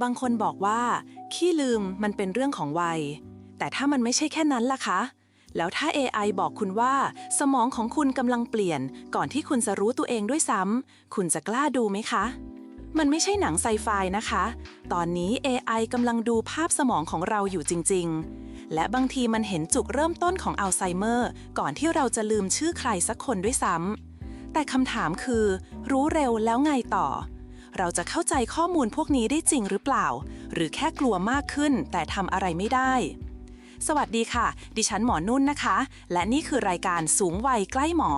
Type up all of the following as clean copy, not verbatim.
บางคนบอกว่าขี้ลืมมันเป็นเรื่องของวัยแต่ถ้ามันไม่ใช่แค่นั้นล่ะคะแล้วถ้า AI บอกคุณว่าสมองของคุณกำลังเปลี่ยนก่อนที่คุณจะรู้ตัวเองด้วยซ้ำคุณจะกล้าดูไหมคะมันไม่ใช่หนังไซไฟนะคะตอนนี้ AI กำลังดูภาพสมองของเราอยู่จริงๆและบางทีมันเห็นจุดเริ่มต้นของอัลไซเมอร์ก่อนที่เราจะลืมชื่อใครสักคนด้วยซ้ำแต่คำถามคือรู้เร็วแล้วไงต่อเราจะเข้าใจข้อมูลพวกนี้ได้จริงหรือเปล่าหรือแค่กลัวมากขึ้นแต่ทำอะไรไม่ได้สวัสดีค่ะดิฉันหมอนุ่นนะคะและนี่คือรายการสูงวัยใกล้หมอ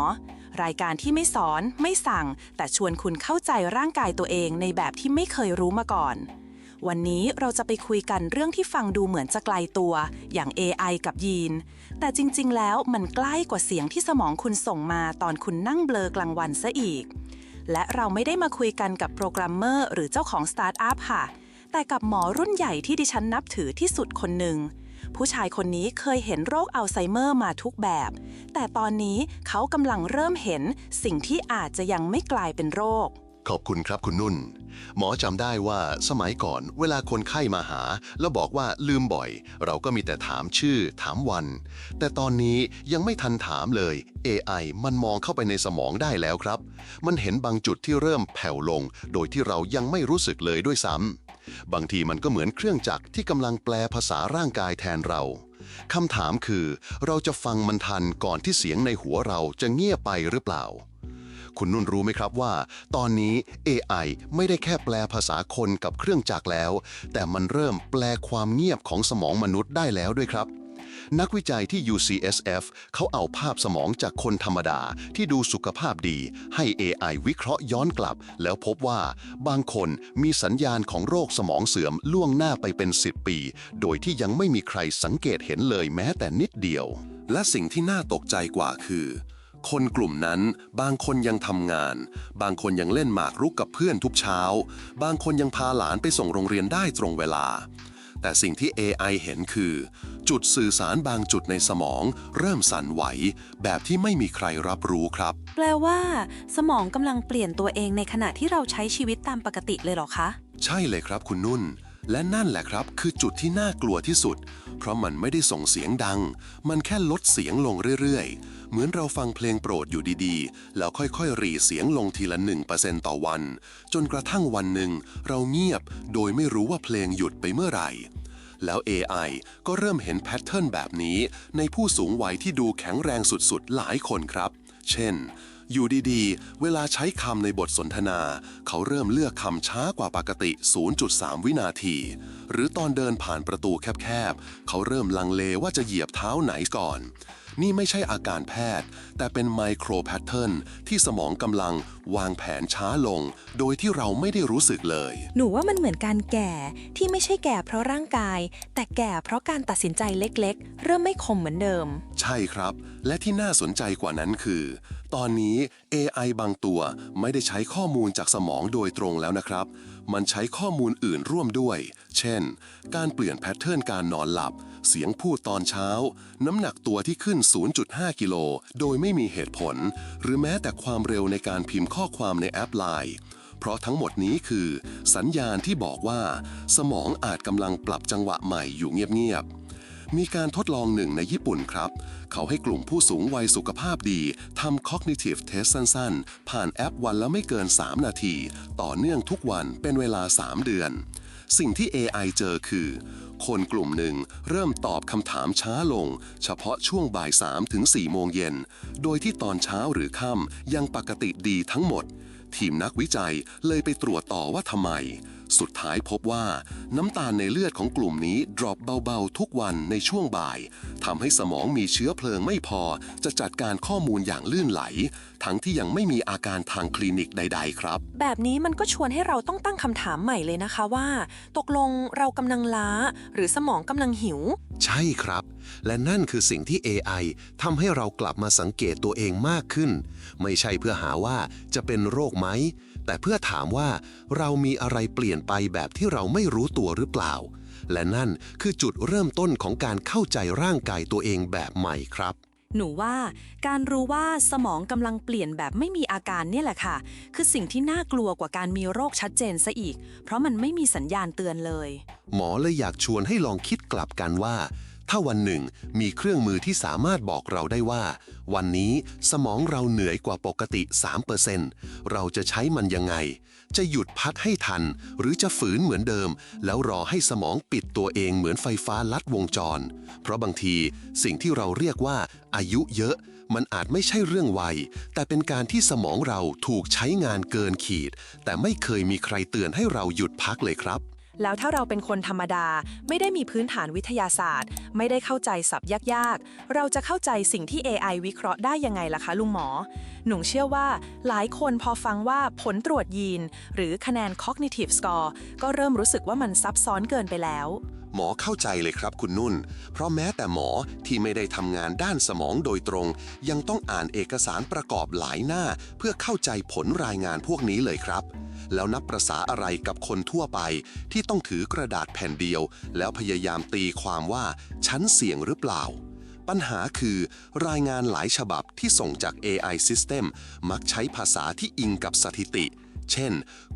รายการที่ไม่สอนไม่สั่งแต่ชวนคุณเข้าใจร่างกายตัวเองในแบบที่ไม่เคยรู้มาก่อนวันนี้เราจะไปคุยกันเรื่องที่ฟังดูเหมือนจะไกลตัวอย่าง AI กับยีนแต่จริงๆแล้วมันใกล้กว่าเสียงที่สมองคุณส่งมาตอนคุณนั่งเบลอกลางวันซะอีกและเราไม่ได้มาคุยกันกับโปรแกรมเมอร์หรือเจ้าของสตาร์ทอัพค่ะแต่กับหมอรุ่นใหญ่ที่ดิฉันนับถือที่สุดคนหนึ่งผู้ชายคนนี้เคยเห็นโรคอัลไซเมอร์มาทุกแบบแต่ตอนนี้เขากำลังเริ่มเห็นสิ่งที่อาจจะยังไม่กลายเป็นโรคขอบคุณครับคุณนุ่นหมอจำได้ว่าสมัยก่อนเวลาคนไข้มาหาแล้วบอกว่าลืมบ่อยเราก็มีแต่ถามชื่อถามวันแต่ตอนนี้ยังไม่ทันถามเลย AI มันมองเข้าไปในสมองได้แล้วครับมันเห็นบางจุดที่เริ่มแผ่วลงโดยที่เรายังไม่รู้สึกเลยด้วยซ้ำบางทีมันก็เหมือนเครื่องจักรที่กำลังแปลภาษาร่างกายแทนเราคำถามคือเราจะฟังมันทันก่อนที่เสียงในหัวเราจะเงียบไปหรือเปล่าคุณนุ่นรู้ไหมครับว่าตอนนี้ AI ไม่ได้แค่แปลภาษาคนกับเครื่องจักรแล้วแต่มันเริ่มแปลความเงียบของสมองมนุษย์ได้แล้วด้วยครับนักวิจัยที่ UCSF เขาเอาภาพสมองจากคนธรรมดาที่ดูสุขภาพดีให้ AI วิเคราะห์ย้อนกลับแล้วพบว่าบางคนมีสัญญาณของโรคสมองเสื่อมล่วงหน้าไปเป็น10 ปีโดยที่ยังไม่มีใครสังเกตเห็นเลยแม้แต่นิดเดียวและสิ่งที่น่าตกใจกว่าคือคนกลุ่มนั้นบางคนยังทำงานบางคนยังเล่นหมากรุกกับเพื่อนทุกเช้าบางคนยังพาหลานไปส่งโรงเรียนได้ตรงเวลาแต่สิ่งที่ AI เห็นคือจุดสื่อสารบางจุดในสมองเริ่มสั่นไหวแบบที่ไม่มีใครรับรู้ครับแปลว่าสมองกำลังเปลี่ยนตัวเองในขณะที่เราใช้ชีวิตตามปกติเลยเหรอคะใช่เลยครับคุณนุ่นและนั่นแหละครับคือจุดที่น่ากลัวที่สุดเพราะมันไม่ได้ส่งเสียงดังมันแค่ลดเสียงลงเรื่อยๆเหมือนเราฟังเพลงโปรดอยู่ดีๆแล้วค่อยๆหรี่เสียงลงทีละ 1% ต่อวันจนกระทั่งวันหนึ่งเราเงียบโดยไม่รู้ว่าเพลงหยุดไปเมื่อไหร่แล้ว AI ก็เริ่มเห็นแพทเทิร์นแบบนี้ในผู้สูงวัยที่ดูแข็งแรงสุดๆหลายคนครับเช่นอยู่ดีๆเวลาใช้คำในบทสนทนาเขาเริ่มเลือกคำช้ากว่าปกติ 0.3 วินาทีหรือตอนเดินผ่านประตูแคบๆเขาเริ่มลังเลว่าจะเหยียบเท้าไหนก่อนนี่ไม่ใช่อาการแพทย์แต่เป็นไมโครแพทเทิร์นที่สมองกำลังวางแผนช้าลงโดยที่เราไม่ได้รู้สึกเลยหนูว่ามันเหมือนการแก่ที่ไม่ใช่แก่เพราะร่างกายแต่แก่เพราะการตัดสินใจเล็กๆเริ่มไม่คมเหมือนเดิมใช่ครับและที่น่าสนใจกว่านั้นคือตอนนี้ AI บางตัวไม่ได้ใช้ข้อมูลจากสมองโดยตรงแล้วนะครับมันใช้ข้อมูลอื่นร่วมด้วยเช่นการเปลี่ยนแพทเทิร์นการนอนหลับเสียงพูดตอนเช้าน้ำหนักตัวที่ขึ้น 0.5 กิโลโดยไม่มีเหตุผลหรือแม้แต่ความเร็วในการพิมพ์ข้อความในแอป LINE เพราะทั้งหมดนี้คือสัญญาณที่บอกว่าสมองอาจกำลังปรับจังหวะใหม่อยู่เงียบๆมีการทดลองหนึ่งในญี่ปุ่นครับเขาให้กลุ่มผู้สูงวัยสุขภาพดีทำ cognitive test สั้นๆผ่านแอปวันละไม่เกิน 3 นาทีต่อเนื่องทุกวันเป็นเวลา 3 เดือนสิ่งที่ AI เจอคือคนกลุ่มหนึ่งเริ่มตอบคำถามช้าลงเฉพาะช่วงบ่าย 3 ถึง 4 โมงเย็นโดยที่ตอนเช้าหรือค่ำยังปกติดีทั้งหมดทีมนักวิจัยเลยไปตรวจต่อว่าทำไมสุดท้ายพบว่าน้ำตาลในเลือดของกลุ่มนี้ดรอปเบาๆทุกวันในช่วงบ่ายทำให้สมองมีเชื้อเพลิงไม่พอจะจัดการข้อมูลอย่างลื่นไหลทั้งที่ยังไม่มีอาการทางคลินิกใดๆครับแบบนี้มันก็ชวนให้เราต้องตั้งคำถามใหม่เลยนะคะว่าตกลงเรากำลังล้าหรือสมองกำลังหิวใช่ครับและนั่นคือสิ่งที่ AI ทำให้เรากลับมาสังเกตตัวเองมากขึ้นไม่ใช่เพื่อหาว่าจะเป็นโรคไหมแต่เพื่อถามว่าเรามีอะไรเปลี่ยนไปแบบที่เราไม่รู้ตัวหรือเปล่าและนั่นคือจุดเริ่มต้นของการเข้าใจร่างกายตัวเองแบบใหม่ครับ หนูว่าการรู้ว่าสมองกำลังเปลี่ยนแบบไม่มีอาการเนี่ยแหละค่ะคือสิ่งที่น่ากลัวกว่าการมีโรคชัดเจนซะอีกเพราะมันไม่มีสัญญาณเตือนเลย หมอเลยอยากชวนให้ลองคิดกลับกันว่า ถ้าวันหนึ่งมีเครื่องมือที่สามารถบอกเราได้ว่า วันนี้สมองเราเหนื่อยกว่าปกติ 3% เราจะใช้มันยังไง จะหยุดพักให้ทัน หรือจะฝืนเหมือนเดิม แล้วรอให้สมองปิดตัวเองเหมือนไฟฟ้าลัดวงจร เพราะบางทีสิ่งที่เราเรียกว่าอายุเยอะ มันอาจไม่ใช่เรื่องวัยแต่เป็นการที่สมองเราถูกใช้งานเกินขีด แต่ไม่เคยมีใครเตือนให้เราหยุดพักเลยครับ แล้วถ้าเราเป็นคนธรรมดาไม่ได้มีพื้นฐานวิทยาศาสตร์ ไม่ได้เข้าใจศัพท์ยากๆ เราจะเข้าใจสิ่งที่ AI วิเคราะห์ได้ยังไงล่ะคะลุงหมอ หนูเชื่อว่าหลายคนพอฟังว่าผลตรวจยีนหรือคะแนน cognitive score ก็เริ่มรู้สึกว่ามันซับซ้อนเกินไปแล้ว หมอเข้าใจเลยครับคุณนุ่น เพราะแม้แต่หมอที่ไม่ได้ทำงานด้านสมองโดยตรง ยังต้องอ่านเอกสารประกอบหลายหน้า เพื่อเข้าใจผลรายงานพวกนี้เลยครับ แล้วนับประสาอะไรกับคนทั่วไปที่ต้องถือกระดาษแผ่นเดียว แล้วพยายามตีความว่าฉันเสี่ยงหรือเปล่า ปัญหาคือรายงานหลายฉบับที่ส่งจาก AI System มักใช้ภาษาที่อิงกับสถิติ เช่น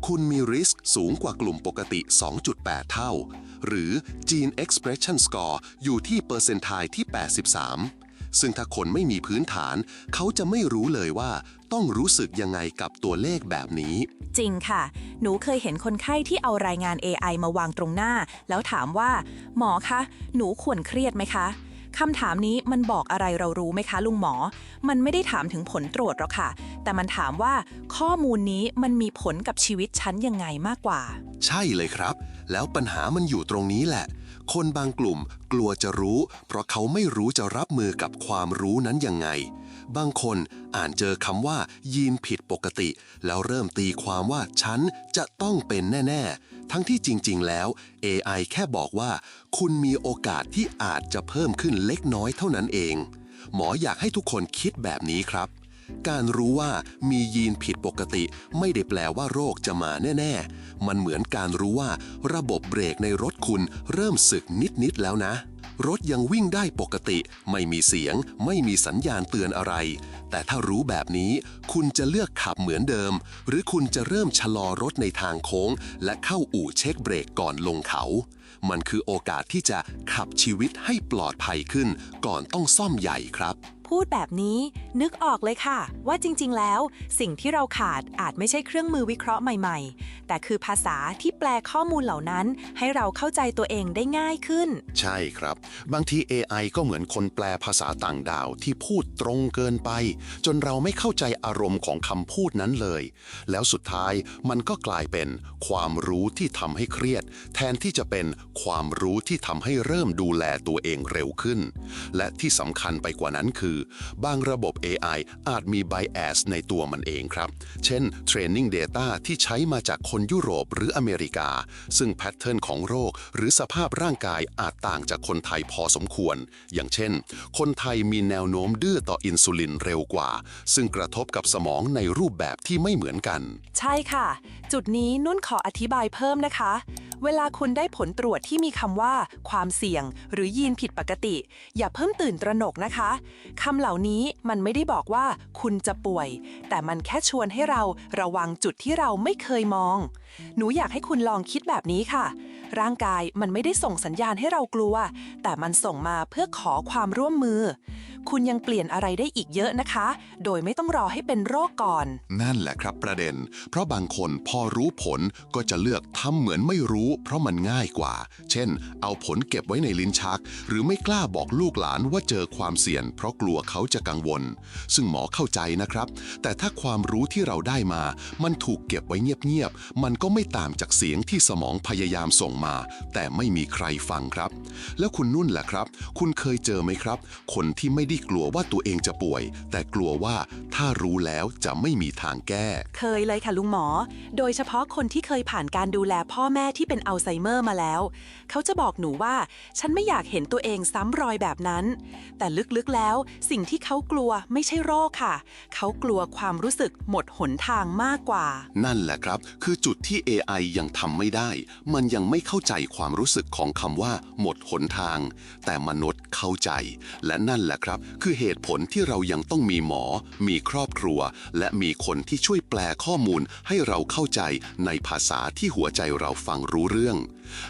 คุณมี risk สูงกว่ากลุ่มปกติ 2.8 เท่า หรือ Gene Expression Score อยู่ที่เปอร์เซนไทล์ที่ 83 ซึ่งถ้าคนไม่มีพื้นฐาน เขาจะไม่รู้เลยว่าต้องรู้สึกยังไงกับตัวเลขแบบนี้ จริงค่ะ หนูเคยเห็นคนไข้ที่เอารายงาน AI มาวางตรงหน้า แล้วถามว่า หมอคะ หนูควรเครียดไหมคะคำถามนี้มันบอกอะไรเรารู้ไหมคะลุงหมอ มันไม่ได้ถามถึงผลตรวจหรอกค่ะ แต่มันถามว่าข้อมูลนี้มันมีผลกับชีวิตฉันยังไงมากกว่า ใช่เลยครับ แล้วปัญหามันอยู่ตรงนี้แหละ คนบางกลุ่มกลัวจะรู้ เพราะเขาไม่รู้จะรับมือกับความรู้นั้นยังไง บางคนอ่านเจอคำว่ายีนผิดปกติ แล้วเริ่มตีความว่าฉันจะต้องเป็นแน่ๆ ทั้งที่จริงๆแล้ว AI แค่บอกว่า คุณมีโอกาสที่อาจจะเพิ่มขึ้นเล็กน้อยเท่านั้นเอง หมออยากให้ทุกคนคิดแบบนี้ครับ การรู้ว่ามียีนผิดปกติไม่ได้แปลว่าโรคจะมาแน่ๆ มันเหมือนการรู้ว่าระบบเบรกในรถคุณเริ่มสึกนิดๆแล้วนะ รถยังวิ่งได้ปกติไม่มีเสียงไม่มีสัญญาณเตือนอะไร แต่ถ้ารู้แบบนี้คุณจะเลือกขับเหมือนเดิม หรือคุณจะเริ่มชะลอรถในทางโค้งและเข้าอู่เช็คเบรกก่อนลงเขา มันคือโอกาสที่จะขับชีวิตให้ปลอดภัยขึ้นก่อนต้องซ่อมใหญ่ครับ พูดแบบนี้นึกออกเลยค่ะ ว่าจริงๆแล้วสิ่งที่เราขาดอาจไม่ใช่เครื่องมือวิเคราะห์ใหม่ๆ แต่คือภาษาที่แปลข้อมูลเหล่านั้นให้เราเข้าใจตัวเองได้ง่ายขึ้น ใช่ครับ บางที AI ก็เหมือนคนแปลภาษาต่างดาวที่พูดตรงเกินไป จนเราไม่เข้าใจอารมณ์ของคำพูดนั้นเลย แล้วสุดท้ายมันก็กลายเป็นความรู้ที่ทำให้เครียด แทนที่จะเป็นความรู้ที่ทำให้เริ่มดูแลตัวเองเร็วขึ้น และที่สำคัญไปกว่านั้นคือบางระบบ AI อาจมี bias ในตัวมันเองครับ เช่น Training Data ที่ใช้มาจากคนยุโรปหรืออเมริกา ซึ่งแพทเทิร์นของโรคหรือสภาพร่างกายอาจต่างจากคนไทยพอสมควร อย่างเช่น คนไทยมีแนวโน้มดื้อต่ออินซูลินเร็วกว่า ซึ่งกระทบกับสมองในรูปแบบที่ไม่เหมือนกัน ใช่ค่ะ จุดนี้นุ่นขออธิบายเพิ่มนะคะ เวลาคุณได้ผลตรวจที่มีคำว่าความเสี่ยงหรือยีนผิดปกติ อย่าเพิ่มตื่นตระหนกนะคะคำเหล่านี้มันไม่ได้บอกว่าคุณจะป่วย แต่มันแค่ชวนให้เราระวังจุดที่เราไม่เคยมอง หนูอยากให้คุณลองคิดแบบนี้ค่ะ ร่างกายมันไม่ได้ส่งสัญญาณให้เรากลัว แต่มันส่งมาเพื่อขอความร่วมมือ คุณยังเปลี่ยนอะไรได้อีกเยอะนะคะ โดยไม่ต้องรอให้เป็นโรคก่อน นั่นแหละครับประเด็น เพราะบางคนพอรู้ผลก็จะเลือกทำเหมือนไม่รู้เพราะมันง่ายกว่า เช่น เอาผลเก็บไว้ในลิ้นชัก หรือไม่กล้าบอกลูกหลานว่าเจอความเสี่ยงเพราะกลัวเขาจะกังวล ซึ่งหมอเข้าใจนะครับ แต่ถ้าความรู้ที่เราได้มา มันถูกเก็บไว้เงียบๆ มันก็ไม่ต่างจากเสียงที่สมองพยายามส่งมา แต่ไม่มีใครฟังครับ แล้วคุณนุ่นล่ะครับ คุณเคยเจอไหมครับ คนที่ไม่ได้กลัวว่าตัวเองจะป่วย แต่กลัวว่าถ้ารู้แล้วจะไม่มีทางแก้ เคยเลยค่ะลุงหมอ โดยเฉพาะคนที่เคยผ่านการดูแลพ่อแม่ที่เป็นอัลไซเมอร์มาแล้ว เขาจะบอกหนูว่าฉันไม่อยากเห็นตัวเองซ้ำรอยแบบนั้น แต่ลึกๆแล้วสิ่งที่เขากลัวไม่ใช่โรคค่ะ เขากลัวความรู้สึกหมดหนทางมากกว่า นั่นแหละครับ คือจุดที่ AI ยังทำไม่ได้ มันยังไม่เข้าใจความรู้สึกของคำว่าหมดหนทาง แต่มนุษย์เข้าใจ และนั่นแหละครับ คือเหตุผลที่เรายังต้องมีหมอ มีครอบครัว และมีคนที่ช่วยแปลข้อมูลให้เราเข้าใจในภาษาที่หัวใจเราฟังรู้เรื่อง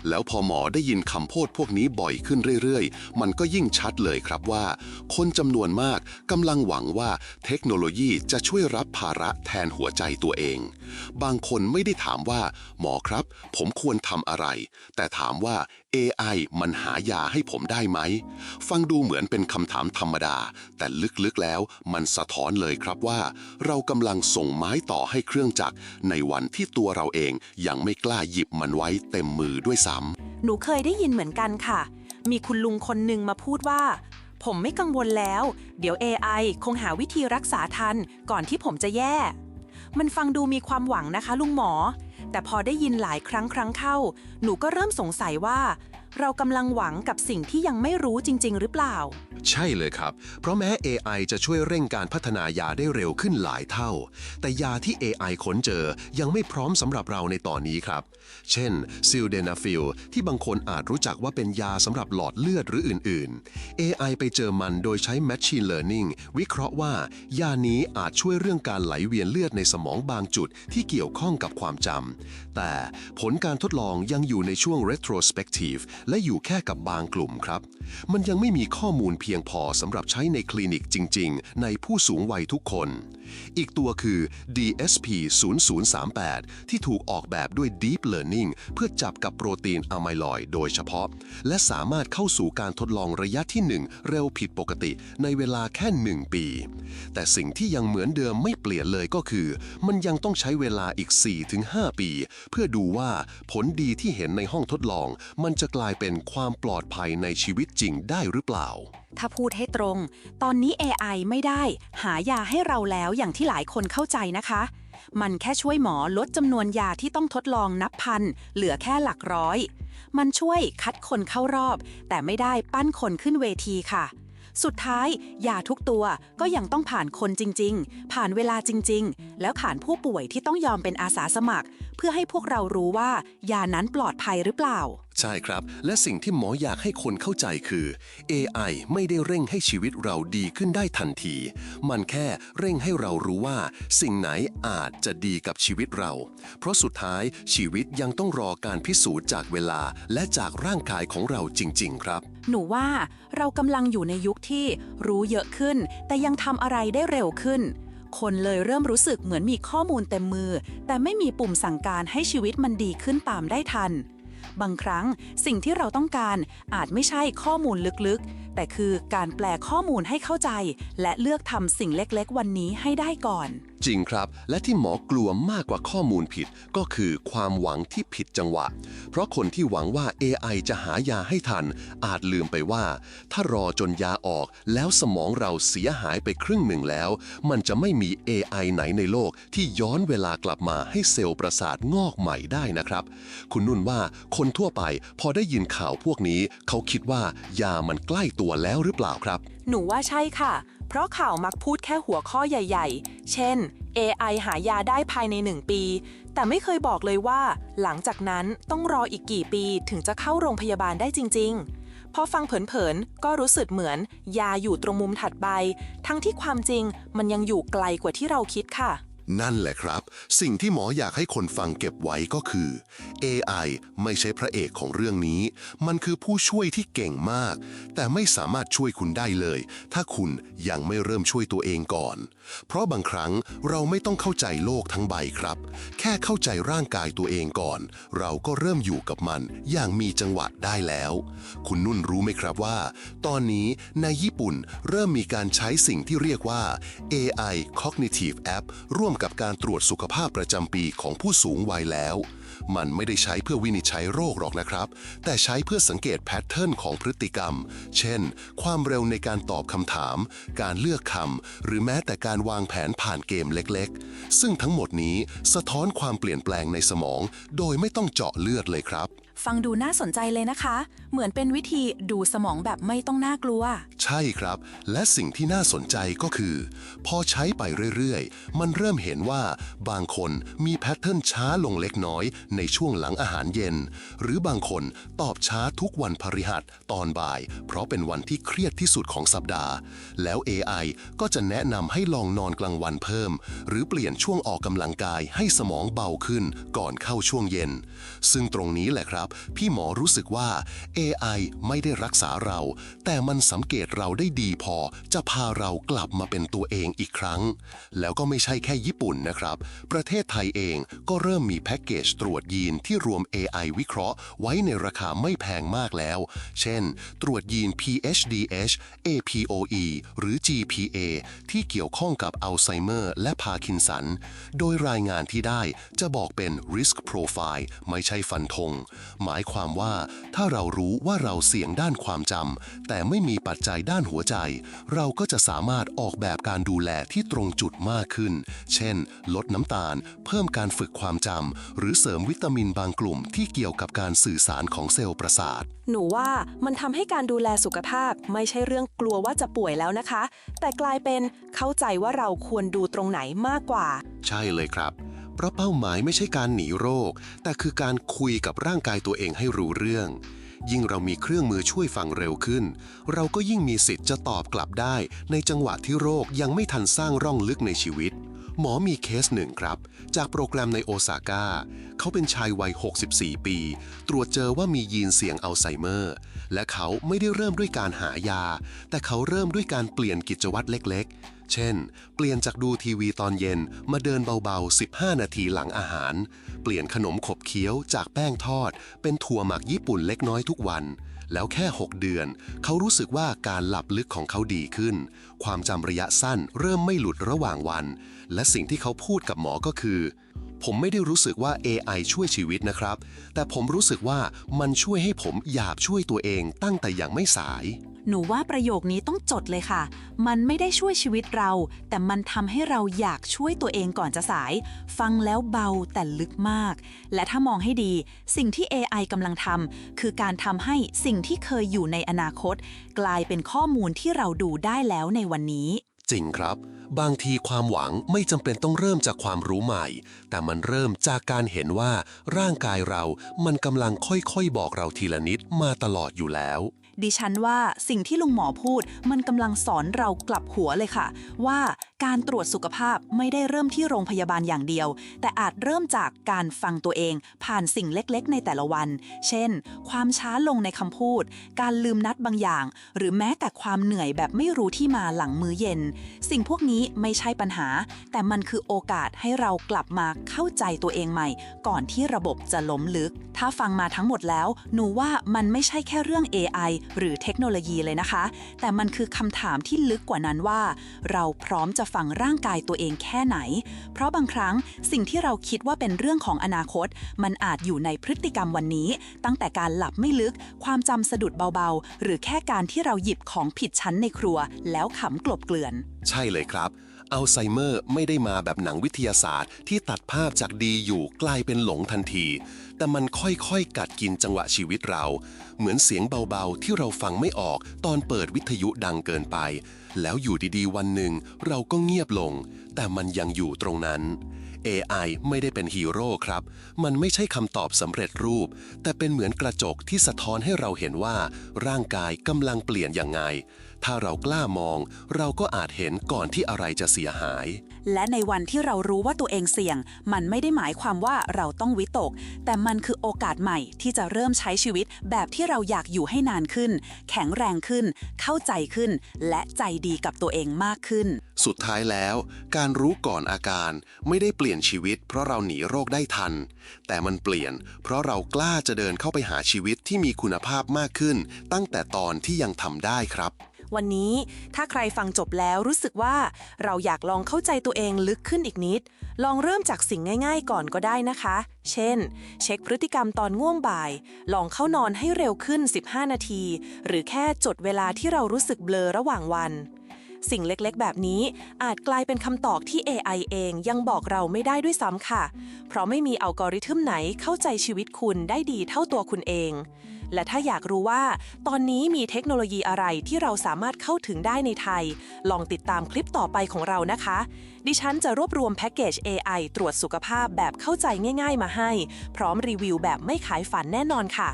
แล้วพอหมอได้ยินคำพูดพวกนี้บ่อยขึ้นเรื่อยๆมันก็ยิ่งชัดเลยครับว่าคนจำนวนมากกำลังหวังว่าเทคโนโลยีจะช่วยรับภาระแทนหัวใจตัวเองบางคนไม่ได้ถามว่าหมอครับผมควรทำอะไรแต่ถามว่า AI มันหายาให้ผมได้ไหมฟังดูเหมือนเป็นคำถามธรรมดาแต่ลึกๆแล้วมันสะท้อนเลยครับว่าเรากำลังส่งไม้ต่อให้เครื่องจักรในวันที่ตัวเราเองยังไม่กล้าหยิบมันไว้เต็มมือด้วยซ้ำ หนูเคยได้ยินเหมือนกันค่ะ มีคุณลุงคนหนึ่งมาพูดว่าผมไม่กังวลแล้ว เดี๋ยว AI คงหาวิธีรักษาทันก่อนที่ผมจะแย่ มันฟังดูมีความหวังนะคะลุงหมอ แต่พอได้ยินหลายครั้งเข้า หนูก็เริ่มสงสัยว่า เรากำลังหวังกับสิ่งที่ยังไม่รู้จริงๆหรือเปล่า ใช่เลยครับ เพราะแม้ AI จะช่วยเร่งการพัฒนายาได้เร็วขึ้นหลายเท่า แต่ยาที่ AI ค้นเจอยังไม่พร้อมสำหรับเราในตอนนี้ครับ เช่นซิลเดนาฟิลที่บางคนอาจรู้จักว่าเป็นยาสำหรับหลอดเลือดหรืออื่นๆ AI ไปเจอมันโดยใช้ Machine Learning วิเคราะห์ว่ายานี้อาจช่วยเรื่องการไหลเวียนเลือดในสมองบางจุดที่เกี่ยวข้องกับความจำแต่ผลการทดลองยังอยู่ในช่วง retrospective และอยู่แค่กับบางกลุ่มครับ มันยังไม่มีข้อมูลเพียงพอสำหรับใช้ในคลินิกจริงๆในผู้สูงวัยทุกคน อีกตัวคือ DSP-0038 ที่ถูกออกแบบด้วย Deep Learning เพื่อจับกับโปรตีนอะไมลอยด์โดยเฉพาะ และสามารถเข้าสู่การทดลองระยะที่ 1 เร็วผิดปกติในเวลาแค่ 1 ปี แต่สิ่งที่ยังเหมือนเดิมไม่เปลี่ยนเลยก็คือ มันยังต้องใช้เวลาอีก 4-5 ปี เพื่อดูว่าผลดีที่เห็นในห้องทดลองมันจะกลายเป็นความปลอดภัยในชีวิตจริงได้หรือเปล่า ถ้าพูดให้ตรง ตอนนี้ AI ไม่ได้หายาให้เราแล้วอย่างที่หลายคนเข้าใจนะคะ มันแค่ช่วยหมอลดจำนวนยาที่ต้องทดลองนับพันเหลือแค่หลักร้อย มันช่วยคัดคนเข้ารอบ แต่ไม่ได้ปั้นคนขึ้นเวทีค่ะ สุดท้ายยาทุกตัวก็ยังต้องผ่านคนจริงๆ ผ่านเวลาจริงๆ แล้วผ่านผู้ป่วยที่ต้องยอมเป็นอาสาสมัคร เพื่อให้พวกเรารู้ว่ายานั้นปลอดภัยหรือเปล่า ใช่ครับ และสิ่งที่หมออยากให้คนเข้าใจคือ AI ไม่ได้เร่งให้ชีวิตเราดีขึ้นได้ทันที มันแค่เร่งให้เรารู้ว่าสิ่งไหนอาจจะดีกับชีวิตเรา เพราะสุดท้ายชีวิตยังต้องรอการพิสูจน์จากเวลาและจากร่างกายของเราจริงๆครับ หนูว่าเรากำลังอยู่ในยุคที่รู้เยอะขึ้น แต่ยังทำอะไรได้เร็วขึ้น คนเลยเริ่มรู้สึกเหมือนมีข้อมูลเต็มมือ แต่ไม่มีปุ่มสั่งการให้ชีวิตมันดีขึ้นตามได้ทัน บางครั้งสิ่งที่เราต้องการอาจไม่ใช่ข้อมูลลึกๆ แต่คือการแปลข้อมูลให้เข้าใจ และเลือกทำสิ่งเล็กๆวันนี้ให้ได้ก่อน จริงครับ และที่หมอกลัวมากกว่าข้อมูลผิดก็คือความหวังที่ผิดจังหวะ เพราะคนที่หวังว่า AI จะหายาให้ทันอาจลืมไปว่าถ้ารอจนยาออกแล้วสมองเราเสียหายไปครึ่งหนึ่งแล้วมันจะไม่มี AI ไหนในโลกที่ย้อนเวลากลับมาให้เซลล์ประสาทงอกใหม่ได้นะครับคุณนุ่นว่าคนทั่วไปพอได้ยินข่าวพวกนี้เขาคิดว่ายามันใกล้ตัวแล้วหรือเปล่าครับ หนูว่าใช่ค่ะ เพราะข่าวมักพูดแค่หัวข้อใหญ่ๆ เช่น AI หายาได้ภายใน1 ปี แต่ไม่เคยบอกเลยว่าหลังจากนั้นต้องรออีกกี่ปีถึงจะเข้าโรงพยาบาลได้จริงๆ พอฟังเผินๆ ก็รู้สึกเหมือนยาอยู่ตรงมุมถัดไป ทั้งที่ความจริงมันยังอยู่ไกลกว่าที่เราคิดค่ะ นั่นแหละครับ สิ่งที่หมออยากให้คนฟังเก็บไว้ก็คือ AI ไม่ใช่พระเอกของเรื่องนี้ มันคือผู้ช่วยที่เก่งมาก แต่ไม่สามารถช่วยคุณได้เลย ถ้าคุณยังไม่เริ่มช่วยตัวเองก่อน เพราะบางครั้งเราไม่ต้องเข้าใจโลกทั้งใบครับ แค่เข้าใจร่างกายตัวเองก่อน เราก็เริ่มอยู่กับมันอย่างมีจังหวะได้แล้ว คุณนุ่นรู้ไหมครับว่า ตอนนี้ในญี่ปุ่นเริ่มมีการใช้สิ่งที่เรียกว่า AI Cognitive App ร่วมกับการตรวจสุขภาพประจำปีของผู้สูงวัยแล้ว มันไม่ได้ใช้เพื่อวินิจฉัยโรคหรอกนะครับ แต่ใช้เพื่อสังเกตแพทเทิร์นของพฤติกรรม เช่น ความเร็วในการตอบคำถาม การเลือกคำ หรือแม้แต่การวางแผนผ่านเกมเล็กๆ ซึ่งทั้งหมดนี้สะท้อนความเปลี่ยนแปลงในสมอง โดยไม่ต้องเจาะเลือดเลยครับ ฟังดูน่าสนใจเลยนะคะ เหมือนเป็นวิธีดูสมองแบบไม่ต้องน่ากลัว ใช่ครับ และสิ่งที่น่าสนใจก็คือ พอใช้ไปเรื่อยๆ มันเริ่มเห็นว่าบางคนมีแพทเทิร์นช้าลงเล็กน้อยในช่วงหลังอาหารเย็น หรือบางคนตอบช้าทุกวันพฤหัสตอนบ่าย เพราะเป็นวันที่เครียดที่สุดของสัปดาห์ แล้ว AI ก็จะแนะนำให้ลองนอนกลางวันเพิ่ม หรือเปลี่ยนช่วงออกกำลังกายให้สมองเบาขึ้นก่อนเข้าช่วงเย็น ซึ่งตรงนี้แหละครับ พี่หมอรู้สึกว่า AI ไม่ได้รักษาเรา แต่มันสังเกตเราได้ดีพอจะพาเรากลับมาเป็นตัวเองอีกครั้ง แล้วก็ไม่ใช่แค่ญี่ปุ่นนะครับ ประเทศไทยเองก็เริ่มมีแพ็กเกจตรวจยีนที่รวม AI วิเคราะห์ไว้ในราคาไม่แพงมากแล้ว เช่น ตรวจยีน PHDH APOE หรือ GPA ที่เกี่ยวข้องกับอัลไซเมอร์และพาร์กินสัน โดยรายงานที่ได้จะบอกเป็น risk profile ไม่ใช่ฟันธง หมายความว่าถ้าเรารู้ว่าเราเสี่ยงด้านความจำแต่ไม่มีปัจจัยด้านหัวใจ เราก็จะสามารถออกแบบการดูแลที่ตรงจุดมากขึ้น เช่น ลดน้ำตาล เพิ่มการฝึกความจำหรือเสริมวิตามินบางกลุ่มที่เกี่ยวกับการสื่อสารของเซลล์ประสาท หนูว่ามันทำให้การดูแลสุขภาพไม่ใช่เรื่องกลัวว่าจะป่วยแล้วนะคะ แต่กลายเป็นเข้าใจว่าเราควรดูตรงไหนมากกว่า ใช่เลยครับ เพราะเป้าหมายไม่ใช่การหนีโรค แต่คือการคุยกับร่างกายตัวเองให้รู้เรื่อง ยิ่งเรามีเครื่องมือช่วยฟังเร็วขึ้น เราก็ยิ่งมีสิทธิ์จะตอบกลับได้ในจังหวะที่โรคยังไม่ทันสร้างร่องลึกในชีวิต หมอมีเคสหนึ่งครับ จากโปรแกรมในโอซาก้า เขาเป็นชายวัย 64 ปี ตรวจเจอว่ามียีนเสี่ยงอัลไซเมอร์ และเขาไม่ได้เริ่มด้วยการหายา แต่เขาเริ่มด้วยการเปลี่ยนกิจวัตรเล็กๆ เช่น เปลี่ยนจากดูทีวีตอนเย็นมาเดินเบาๆ 15 นาทีหลังอาหาร เปลี่ยนขนมขบเคี้ยวจากแป้งทอด เป็นถั่วหมักญี่ปุ่นเล็กน้อยทุกวัน แล้วแค่ 6 เดือน เขารู้สึกว่าการหลับลึกของเขาดีขึ้น ความจำระยะสั้นเริ่มไม่หลุดระหว่างวัน และสิ่งที่เขาพูดกับหมอก็คือ ผมไม่ได้รู้สึกว่า AI ช่วยชีวิตนะครับ แต่ผมรู้สึกว่ามันช่วยให้ผมอยากช่วยตัวเองตั้งแต่ยังไม่สาย หนูว่าประโยคนี้ต้องจดเลยค่ะ มันไม่ได้ช่วยชีวิตเรา แต่มันทำให้เราอยากช่วยตัวเองก่อนจะสาย ฟังแล้วเบาแต่ลึกมาก และถ้ามองให้ดี สิ่งที่ AI กำลังทำคือการทำให้สิ่งที่เคยอยู่ในอนาคต กลายเป็นข้อมูลที่เราดูได้แล้วในวันนี้ จริงครับ บางทีความหวังไม่จำเป็นต้องเริ่มจากความรู้ใหม่ แต่มันเริ่มจากการเห็นว่าร่างกายเรามันกำลังค่อยๆบอกเราทีละนิดมาตลอดอยู่แล้ว ดิฉันว่าสิ่งที่ลุงหมอพูดมันกำลังสอนเรากลับหัวเลยค่ะ ว่าการตรวจสุขภาพไม่ได้เริ่มที่โรงพยาบาลอย่างเดียว แต่อาจเริ่มจากการฟังตัวเองผ่านสิ่งเล็กๆในแต่ละวัน เช่น ความช้าลงในคำพูด การลืมนัดบางอย่าง หรือแม้แต่ความเหนื่อยแบบไม่รู้ที่มาหลังมื้อเย็น สิ่งพวกนี้ไม่ใช่ปัญหา แต่มันคือโอกาสให้เรากลับมาเข้าใจตัวเองใหม่ ก่อนที่ระบบจะล้มลึก ถ้าฟังมาทั้งหมดแล้วหนูว่ามันไม่ใช่แค่เรื่อง AI หรือเทคโนโลยีเลยนะคะ แต่มันคือคำถามที่ลึกกว่านั้นว่า เราพร้อมจะฟังร่างกายตัวเองแค่ไหน เพราะบางครั้งสิ่งที่เราคิดว่าเป็นเรื่องของอนาคต มันอาจอยู่ในพฤติกรรมวันนี้ ตั้งแต่การหลับไม่ลึก ความจำสะดุดเบาๆ หรือแค่การที่เราหยิบของผิดชั้นในครัว แล้วขำกลบเกลื่อน ใช่เลยครับ อัลไซเมอร์ไม่ได้มาแบบหนังวิทยาศาสตร์ที่ตัดภาพจากดีอยู่กลายเป็นหลงทันที แต่มันค่อยๆกัดกินจังหวะชีวิตเรา เหมือนเสียงเบาๆที่เราฟังไม่ออกตอนเปิดวิทยุดังเกินไป แล้วอยู่ดีๆวันหนึ่งเราก็เงียบลง แต่มันยังอยู่ตรงนั้น AI ไม่ได้เป็นฮีโร่ครับ มันไม่ใช่คำตอบสำเร็จรูป แต่เป็นเหมือนกระจกที่สะท้อนให้เราเห็นว่าร่างกายกำลังเปลี่ยนยังไง ถ้าเรากล้ามอง เราก็อาจเห็นก่อนที่อะไรจะเสียหาย และในวันที่เรารู้ว่าตัวเองเสี่ยง มันไม่ได้หมายความว่าเราต้องวิตก แต่มันคือโอกาสใหม่ที่จะเริ่มใช้ชีวิตแบบที่เราอยากอยู่ให้นานขึ้น แข็งแรงขึ้น เข้าใจขึ้น และใจดีกับตัวเองมากขึ้น สุดท้ายแล้ว การรู้ก่อนอาการไม่ได้เปลี่ยนชีวิตเพราะเราหนีโรคได้ทัน แต่มันเปลี่ยนเพราะเรากล้าจะเดินเข้าไปหาชีวิตที่มีคุณภาพมากขึ้น ตั้งแต่ตอนที่ยังทำได้ครับ วันนี้ถ้าใครฟังจบแล้วรู้สึกว่าเราอยากลองเข้าใจตัวเองลึกขึ้นอีกนิด ลองเริ่มจากสิ่งง่ายๆก่อนก็ได้นะคะ เช่น เช็คพฤติกรรมตอนง่วงบ่าย ลองเข้านอนให้เร็วขึ้น 15 นาที หรือแค่จดเวลาที่เรารู้สึกเบลอระหว่างวัน สิ่งเล็กๆแบบนี้อาจกลายเป็นคำตอบที่ AI เองยังบอกเราไม่ได้ด้วยซ้ำค่ะ เพราะไม่มีอัลกอริทึมไหนเข้าใจชีวิตคุณได้ดีเท่าตัวคุณเอง และถ้าอยากรู้ว่าตอนนี้มีเทคโนโลยีอะไรที่เราสามารถเข้าถึงได้ในไทย ลองติดตามคลิปต่อไปของเรานะคะ ดิฉันจะรวบรวมแพ็กเกจ AI ตรวจสุขภาพแบบเข้าใจง่ายๆมาให้ พร้อมรีวิวแบบไม่ขายฝันแน่นอนค่ะ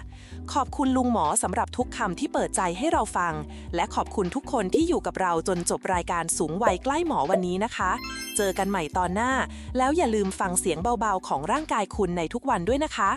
ขอบคุณลุงหมอสำหรับทุกคำที่เปิดใจให้เราฟัง และขอบคุณทุกคนที่อยู่กับเราจนจบรายการสูงวัยใกล้หมอวันนี้นะคะ เจอกันใหม่ตอนหน้า แล้วอย่าลืมฟังเสียงเบาๆของร่างกายคุณในทุกวันด้วยนะคะ